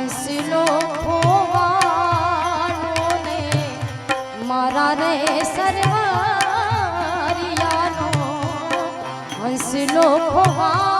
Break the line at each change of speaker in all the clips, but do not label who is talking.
હંસલો ખોવાણો ને મારા રે સરવરિયાનો હંસલો ખોવાણો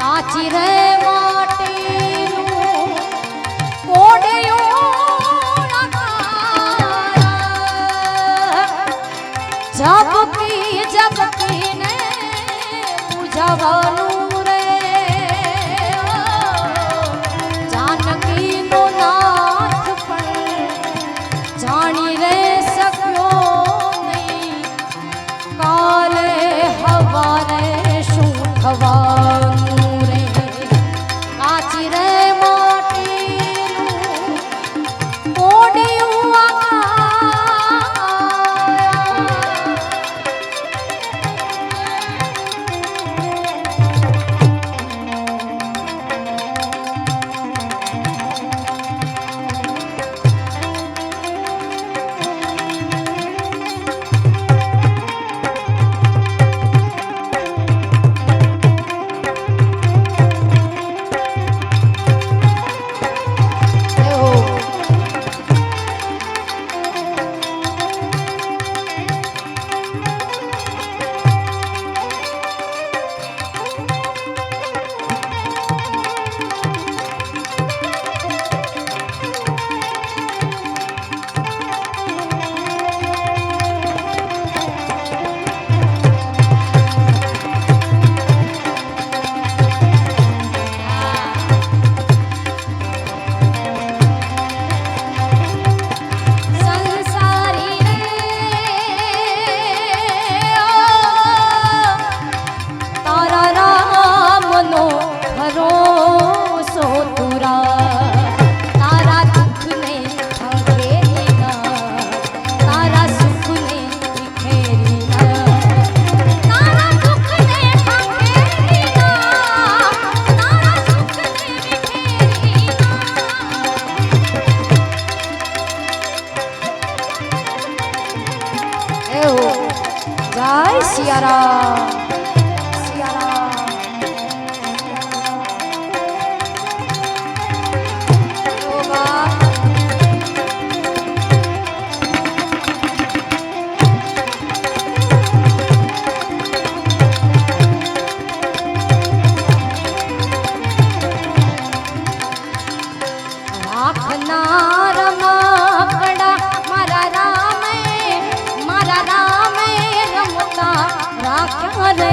કાચી રે માટીનું કોડિયું ઝબકી ઝબકીને પૂજાવાનું રે જાનકીનો નાથ પણ જાણી રે શક્યો નહીં થવાનું રે કાચી રે માટીનું મોઢિયું જય સિયારામ સિયારામ રાખનાર માકડા મારા રામે રમતા રાખ્યા રે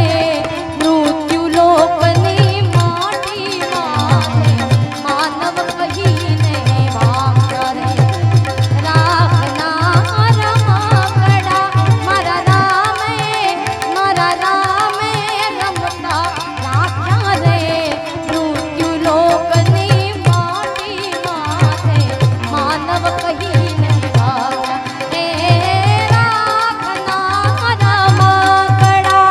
મૃત્યુ લોકની માટીમાં માનવ કહીને વાગ્યા રે રાખનાર માકડા મારા રામે રમતા રાખ્યા રે મૃત્યુ લોકની માનવ કહીને વાગ્યા રે રાખનાર માકડા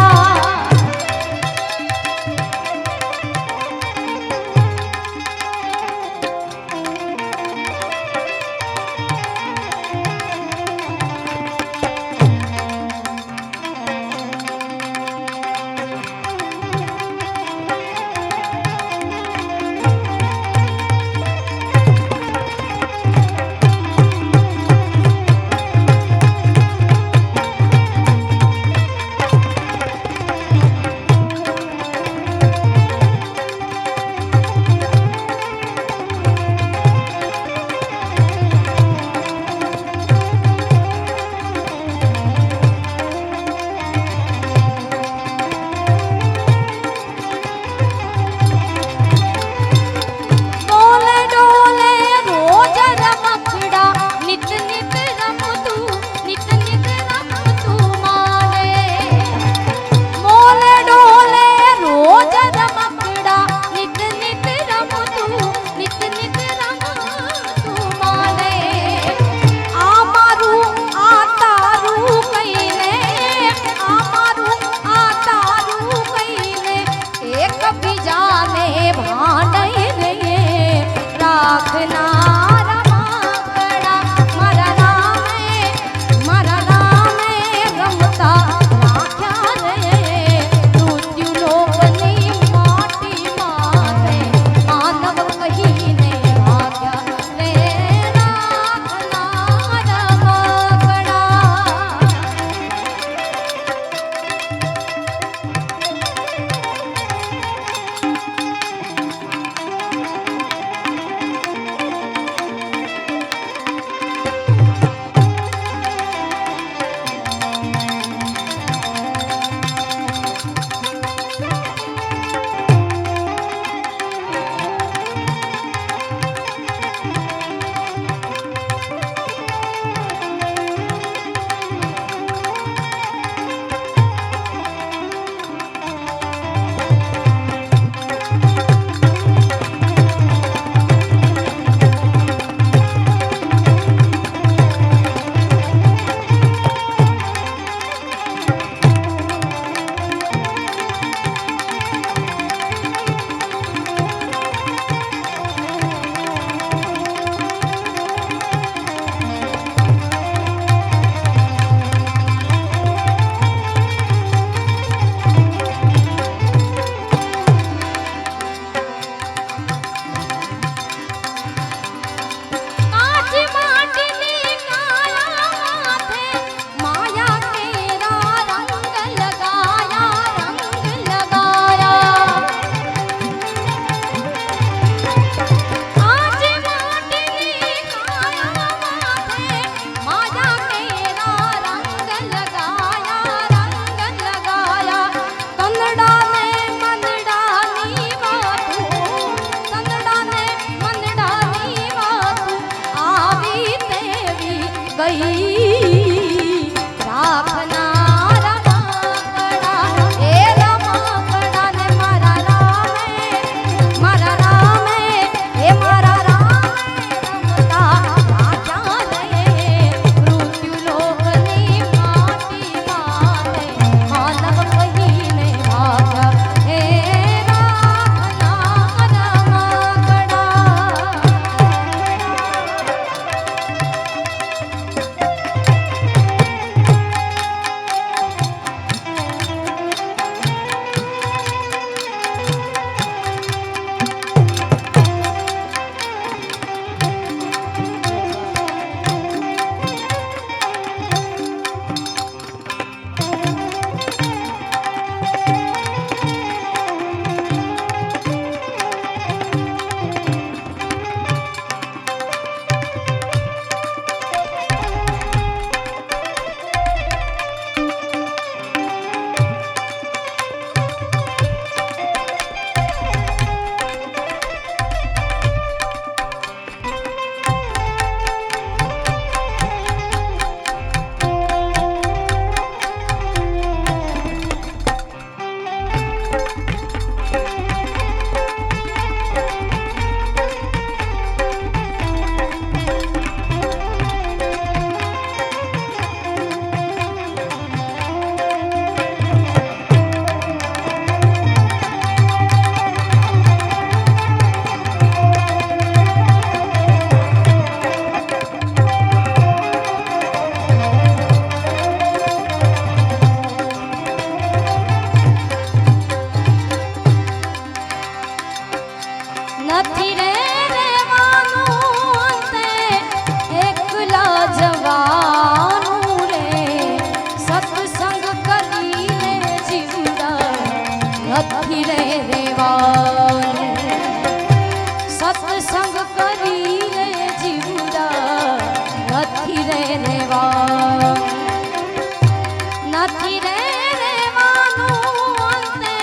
નથી રે રેવાનું અંતે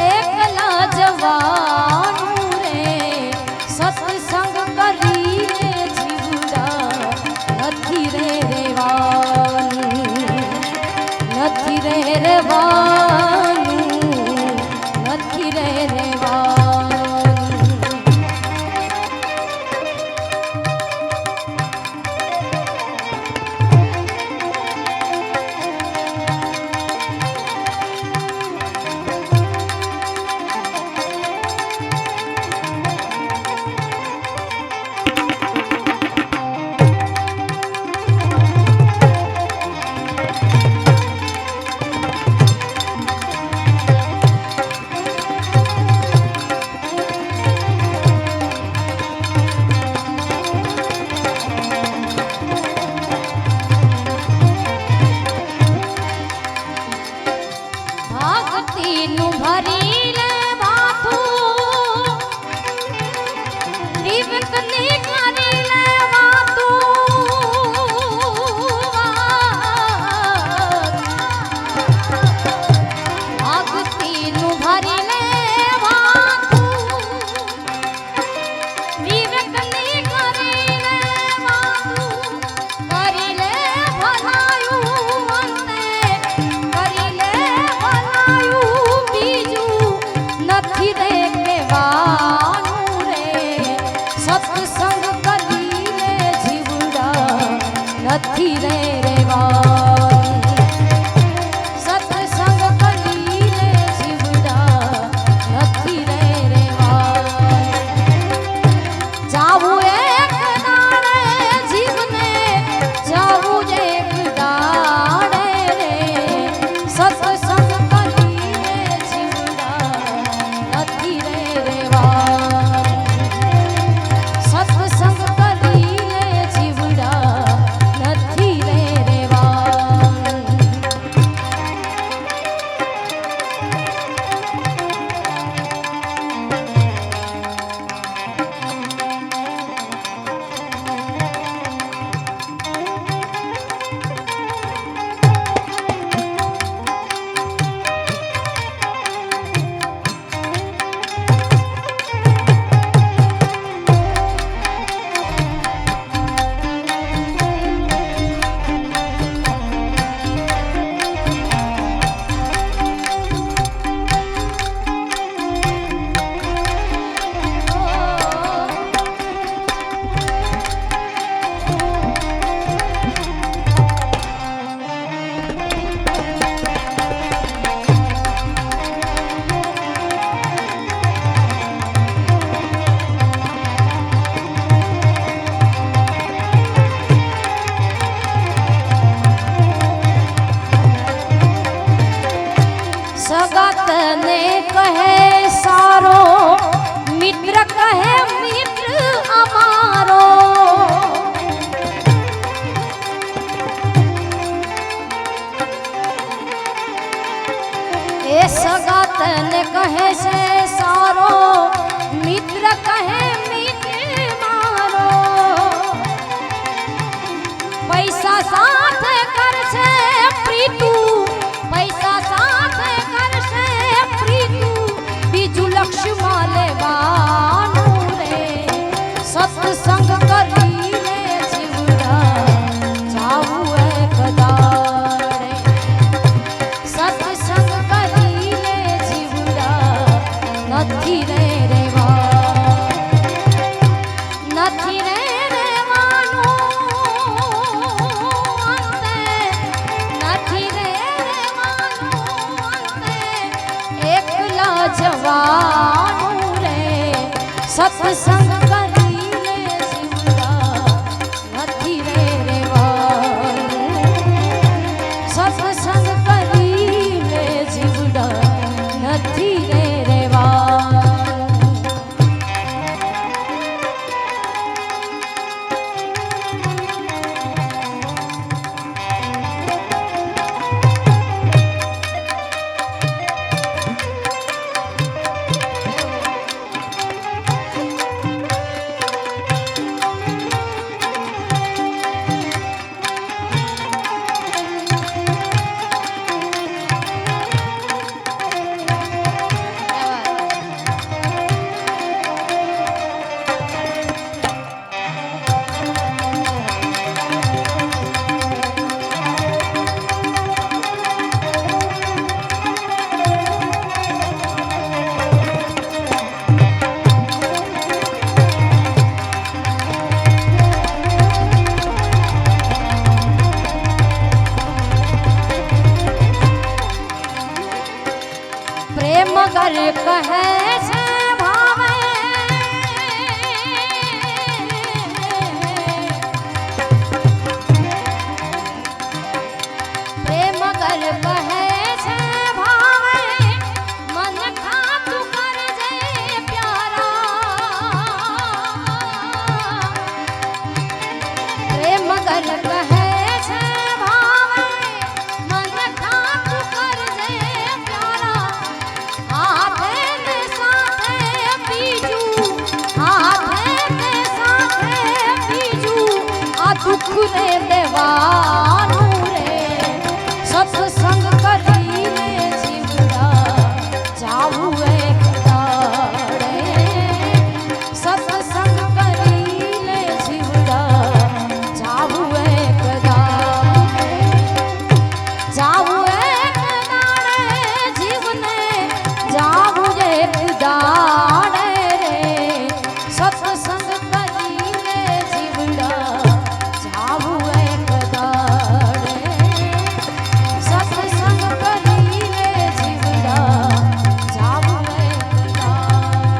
એકલા જવાનું રે સત્સંગ કરીને જીવડા નથી રે રેવાનું નથી રે રેવાનું નથી રે રેવાનું ભક્તિનું ભરી લે માથું નિવકની કરી લે ભક્તિનું ભરી લે માથું નિવકની કરી લે કરી લે ભલાયું અંતે કરી લે ભલાયું બીજું નથી રે કહેવાનું રે સત્સંગ કરીને જીવડા નથી રે રેવાનું સત્સંગ કરીને જીવડા નથી રે રેવાનું જાવું એક દાડે જીવને જાવું એક દાડે રે સત્સંગ કરીને જીવડા નથી રે રેવાનું સત્સંગ કરીને જીવડા નથી રે રેવાનું સગાતને કહે સારો મિત્ર કહે મિત્ર અમારો એ સગાતને કહે છે સારો મિત્ર કહે મિત્ર મારો પૈસા સાથે કરશે પ્રીતું પૈસા સાથે કરશે પ્રીતું બીજું લક્ષ્યમાં લેવાનું રે સત્સંગ કરીને જીવડા જાવું એક દાડે સત્સંગ કરીને જીવડા નથી રે રેવાનું નથી રે જવાનું રે સત્સંગ કરીને જીવડા નથી રે રેવાનું સત્સંગ કરીને જીવડા નથી રે રેવાનું मगर कहे से भावे प्रेम मगर कहे से भावे मन खातू कर जे प्यारा प्रेम मगर कहे से भावे मन खातू कर जे प्यारा हाथे में साथे बीजू हाथे में साथे बीजू आ दुख ने देवानू रे सत्संग करी रे जीवड़ा जाऊ एक दाड़े सत्संग करी रे जीवड़ा जाऊ एक दाड़े जाऊ एक दाड़े जीवने जाऊ एक दाड़े रे सत्संग करी रे जीवड़ा जाऊ एक दाड़े सत्संग करी रे जीवड़ा जाऊ एक दाड़े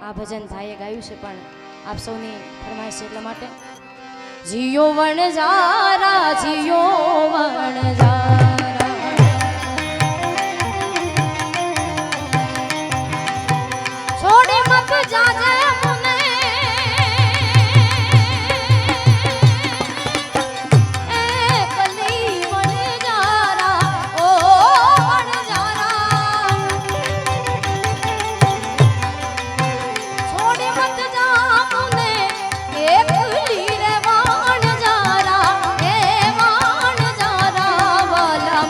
આ ભજન થાય ગાયું છે પણ આપ સૌની ફરમાઈશ એટલા માટે જીયો વણજારા જીયો વણજારા છોડી મત જાજે મને એ કલી વણજારા ઓ વણજારા છોડી મત જા મને એકલી રે વણજારા એ વણજારા વાલા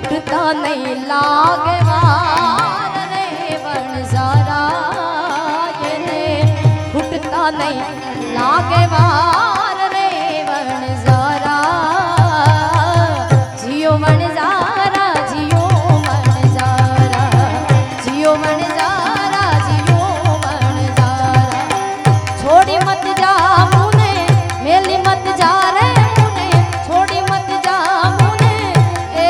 फूटता नहीं लागे वार रे वणजारा ये फूटता नहीं लागे वार रे वणजारा जियो वणजारा जियो वणजारा जियो वणजारा जियो वणजारा छोड़ी मत जा मुने मेली मत जा रे मुने छोड़ी मत जा मुने ए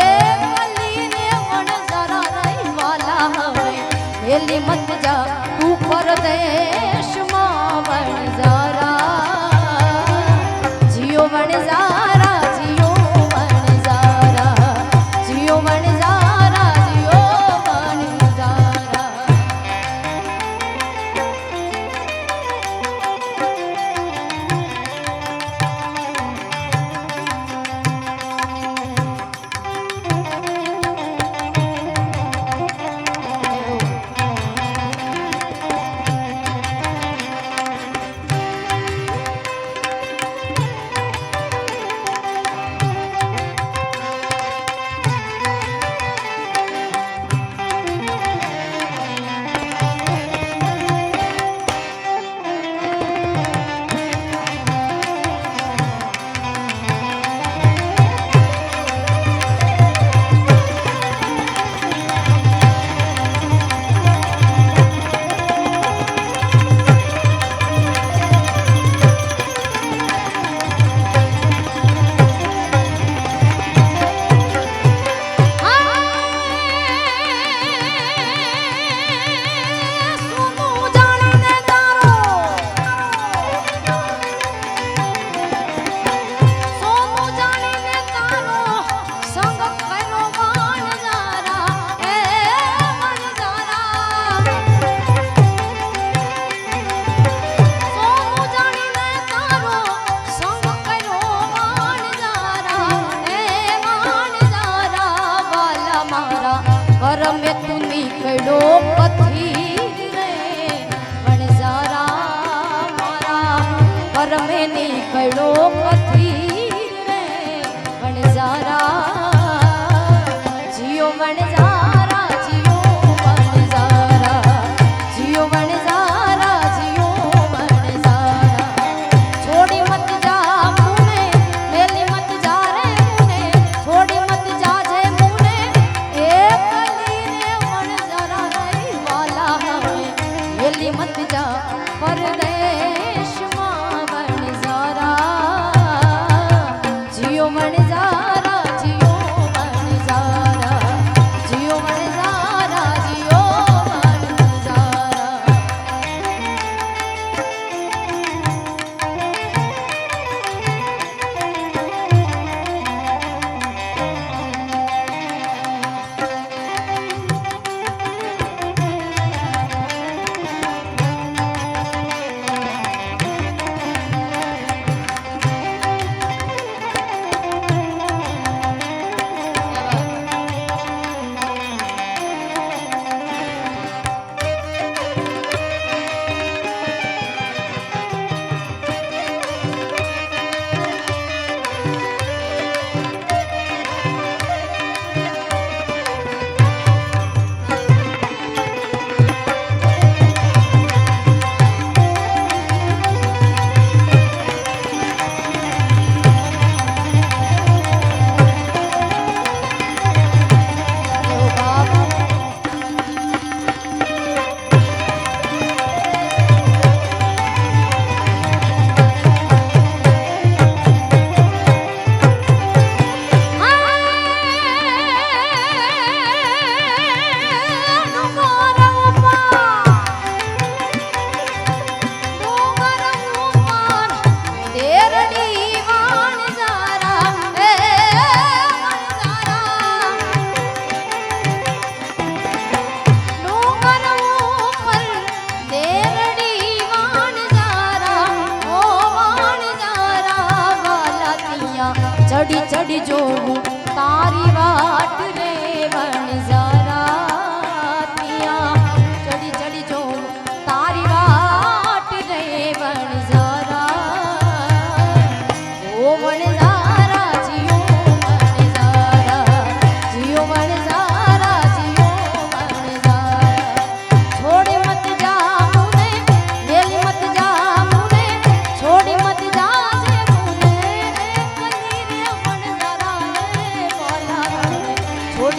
वली ने वणजारा रही वाला हवे मेली मत जा तू परदेश मां वणजारा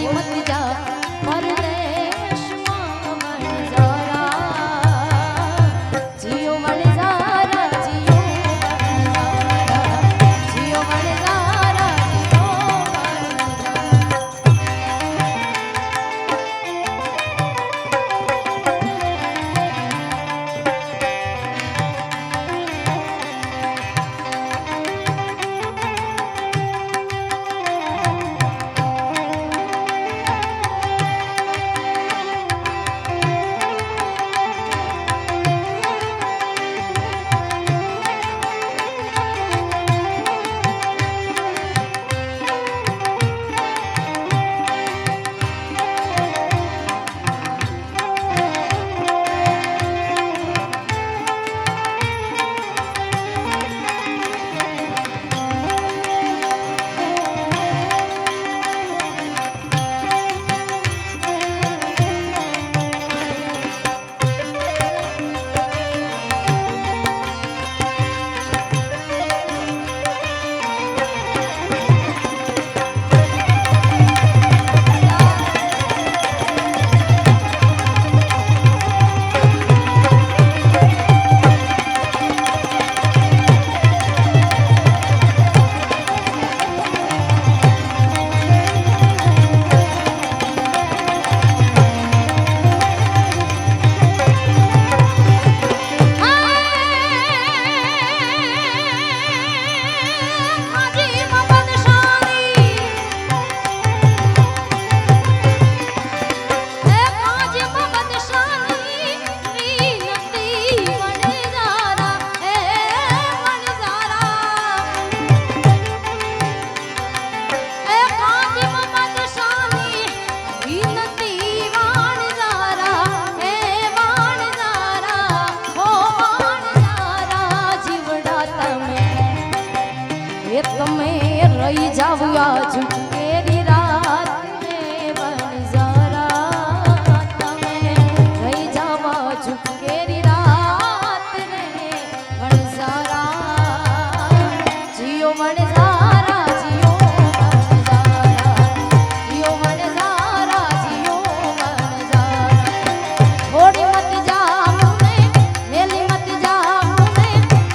छोड़ी मत जा परदेश में वनजारा जियो वनजारा जियो वनजारा जियो वनजारा जियो તમે રહી જાવ આજ કેરી રાત ને વનજારા તમે રહી જાવ આજ કેરી રાત ને વનજારા જીઓ વનજારા જીઓ વનજારા જીઓ વનજારા જીઓ વનજારા છોડી મત જા મુને મેલી મત જા મુને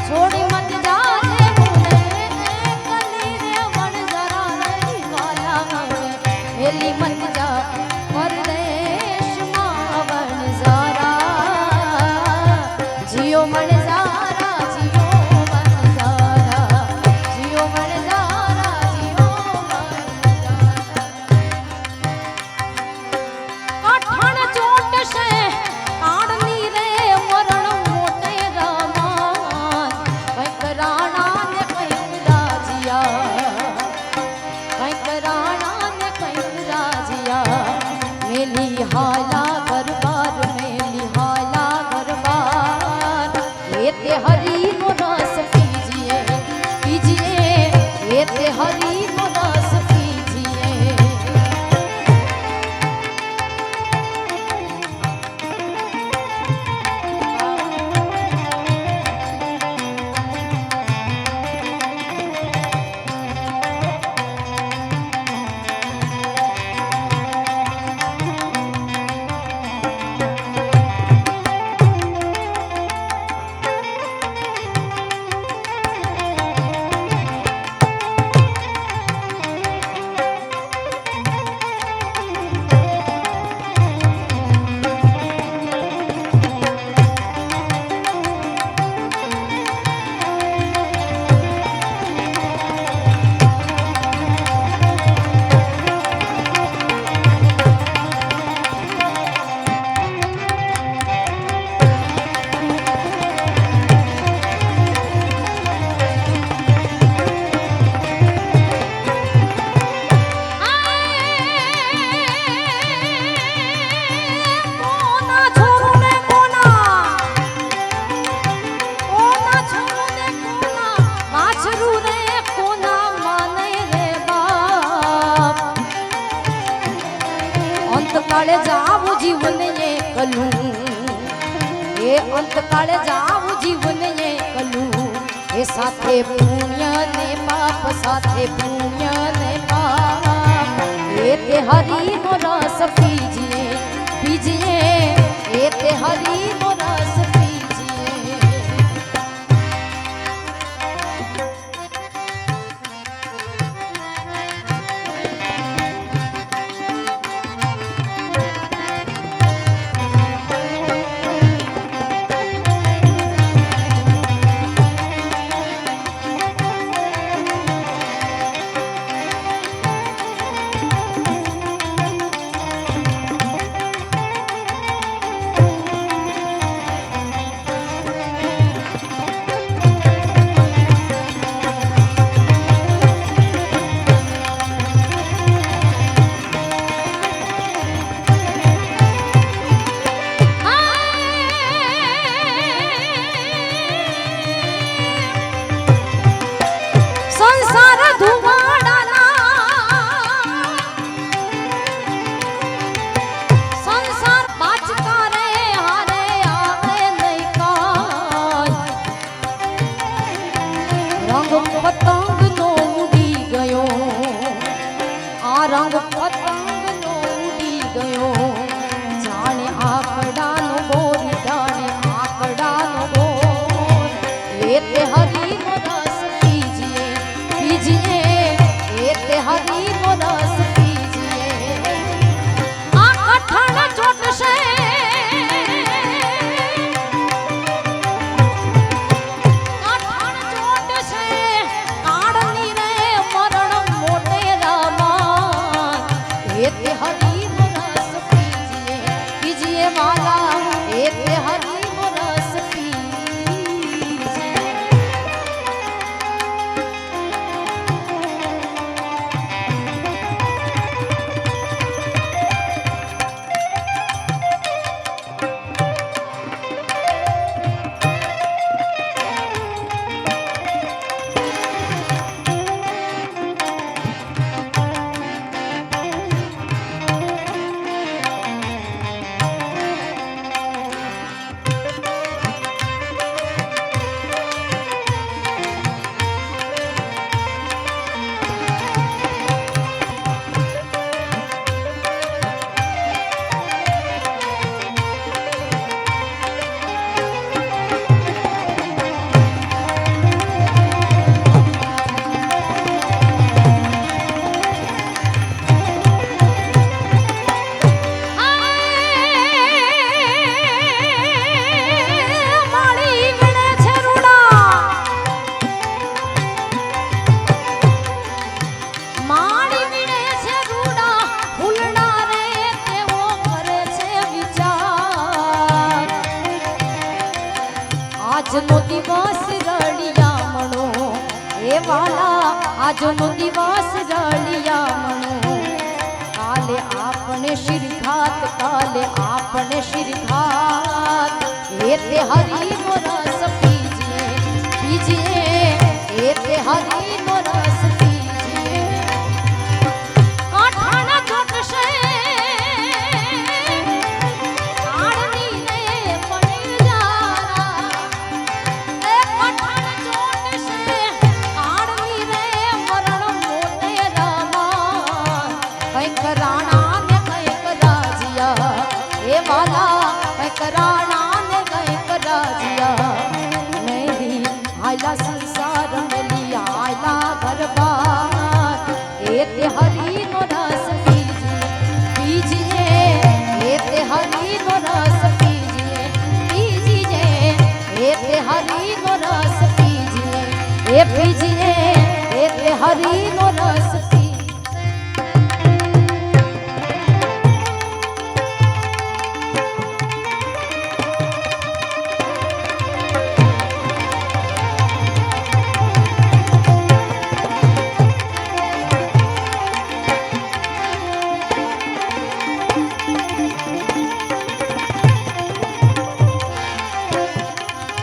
છોડી મત જા मेली मत जा परदेश में वनजारा जियो वनजारा जियो वनजारा जियो वनजारा जियो वनजारा चोट से काढ़नी रे मरण मोटे रमान कैक राणा ने कैक राजिया कैक राणा मेली हाला गरबार मेली हाला गरबार लेते हरी नो रस पीजिए पीजिए लेते हरी नो रस पीजिए અંતકાળે જાવું જીવન એકલું એ અંતકાળે જાવું જીવન એકલું એ સાથે પુણ્ય ને પાપ સાથે પુણ્ય ને પાપ એ એ તે હરીનો રસ પીજીએ પીજીએ એ તે હરીનો રસ પીજીએ આજનો દિવસ રળિયામણો એ વાલા આજનો દિવસ રળિયામણો કાલે આપણે શિરઘાત કાલે આપણે શિરઘાત એ તે હરીનો રસ પીજીએ પીજીએ એ તે હરીનો રસ પીજીએ કાઠાના ચોટશે संसार में लिया घर बार ए हरीनो रस पीजिए पीजिए ए हरीनो रस पीजिए पीजिए ए हरीनो रस पीजिए ए पीजिए ए हरीनो रस पीजिए।